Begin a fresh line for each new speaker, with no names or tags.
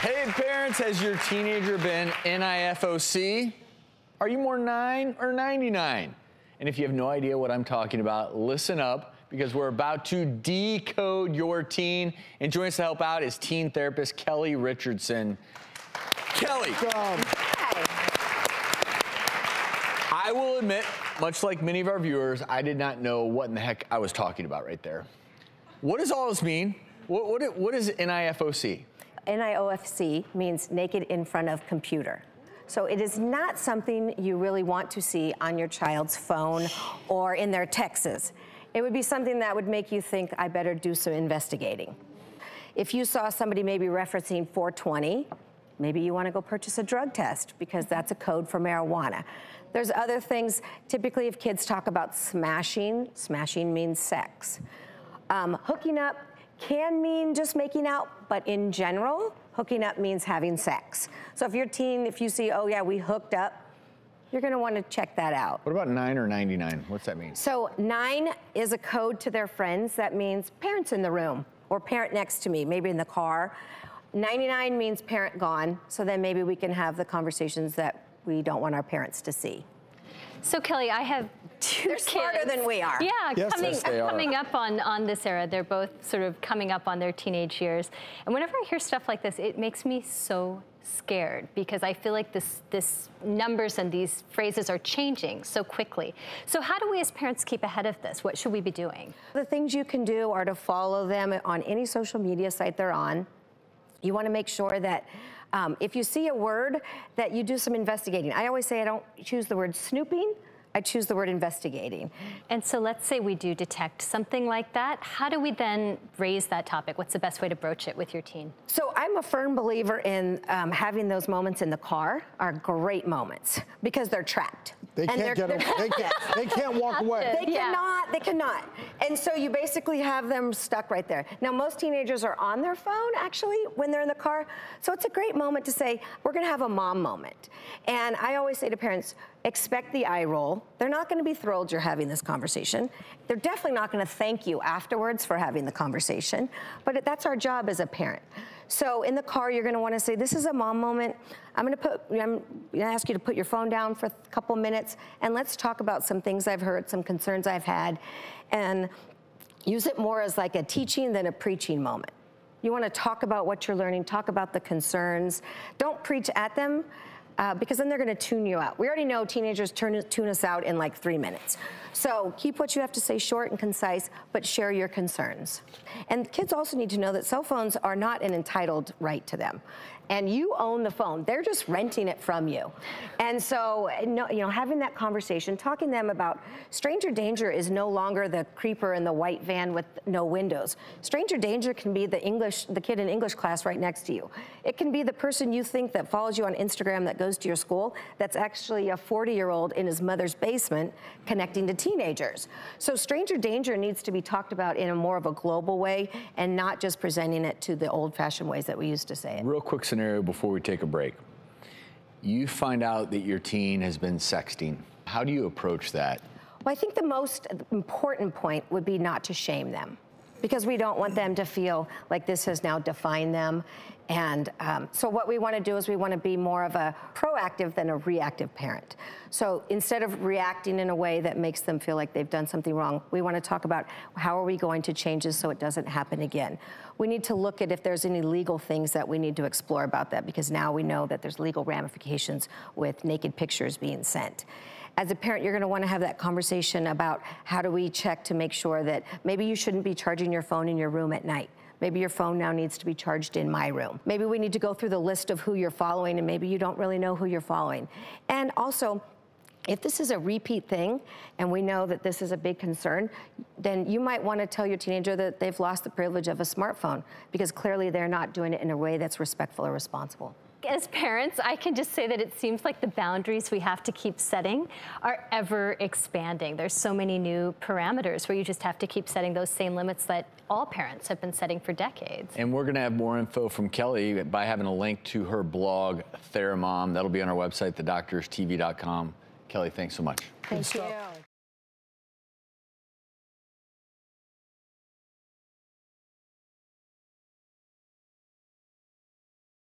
Hey parents, has your teenager been NIFOC? Are you more 9 or 99? And if you have no idea what I'm talking about, listen up, because we're about to decode your teen. And joining us to help out is teen therapist Kelly Richardson. Kelly.
Hi.
I will admit, much like many of our viewers, I did not know what in the heck I was talking about right there. What does all this mean? What is NIFOC?
NIOFC means naked in front of computer. So it is not something you really want to see on your child's phone or in their texts. It would be something that would make you think, I better do some investigating. If you saw somebody maybe referencing 420, maybe you want to go purchase a drug test because that's a code for marijuana. There's other things. Typically, if kids talk about smashing means sex. Hooking up can mean just making out, but in general, hooking up means having sex. So if you're a teen, if you see, oh yeah, we hooked up, you're gonna wanna check that out.
What about 9 or 99? What's that mean?
So 9 is a code to their friends. That means parents in the room or parent next to me, maybe in the car. 99 means parent gone, so then maybe we can have the conversations that we don't want our parents to see.
So Kelly, I have two
They're
kids.
smarter than we are.
Yeah,
Yes,
coming up on this era. They're both sort of coming up on their teenage years. And whenever I hear stuff like this, it makes me so scared because I feel like this numbers and these phrases are changing so quickly. So how do we as parents keep ahead of this? What should we be doing?
The things you can do are to follow them on any social media site they're on. You want to make sure that if you see a word, that you do some investigating. I always say I don't choose the word snooping, I choose the word investigating.
And so let's say we do detect something like that. How do we then raise that topic? What's the best way to broach it with your teen?
So I'm a firm believer in having those moments in the car are great moments because they're trapped.
They can't get them. They can't walk away.
They cannot, they cannot. And so you basically have them stuck right there. Now, most teenagers are on their phone, actually, when they're in the car. So it's a great moment to say, we're gonna have a mom moment. And I always say to parents, expect the eye roll. They're not gonna be thrilled you're having this conversation. They're definitely not gonna thank you afterwards for having the conversation, but that's our job as a parent. So in the car, you're gonna wanna say, this is a mom moment. I'm gonna ask you to put your phone down for a couple minutes and let's talk about some things I've heard, some concerns I've had, and use it more as like a teaching than a preaching moment. You wanna talk about what you're learning, talk about the concerns. Don't preach at them, because then they're gonna tune you out. We already know teenagers tune us out in like 3 minutes. So keep what you have to say short and concise, but share your concerns. And kids also need to know that cell phones are not an entitled right to them. And you own the phone. They're just renting it from you. And so, having that conversation, talking to them about stranger danger is no longer the creeper in the white van with no windows. Stranger danger can be the kid in English class right next to you. It can be the person you think that follows you on Instagram that goes to your school that's actually a 40-year-old in his mother's basement connecting to teenagers. So stranger danger needs to be talked about in a more of a global way and not just presenting it to the old-fashioned ways that we used to say it.
Real quick scenario before we take a break. You find out that your teen has been sexting. How do you approach that?
Well, I think the most important point would be not to shame them, because we don't want them to feel like this has now defined them. And so what we want to do is we want to be more of a proactive than a reactive parent. So instead of reacting in a way that makes them feel like they've done something wrong, we want to talk about how are we going to change this so it doesn't happen again. We need to look at if there's any legal things that we need to explore about that, because now we know that there's legal ramifications with naked pictures being sent. As a parent, you're going to want to have that conversation about how do we check to make sure that maybe you shouldn't be charging your phone in your room at night. Maybe your phone now needs to be charged in my room. Maybe we need to go through the list of who you're following, and maybe you don't really know who you're following. And also, if this is a repeat thing, and we know that this is a big concern, then you might want to tell your teenager that they've lost the privilege of a smartphone, because clearly they're not doing it in a way that's respectful or responsible.
As parents, I can just say that it seems like the boundaries we have to keep setting are ever expanding. There's so many new parameters where you just have to keep setting those same limits that all parents have been setting for decades.
And we're gonna have more info from Kelly by having a link to her blog, Theramom. That'll be on our website, thedoctorstv.com. Kelly, thanks so much.
Thank you.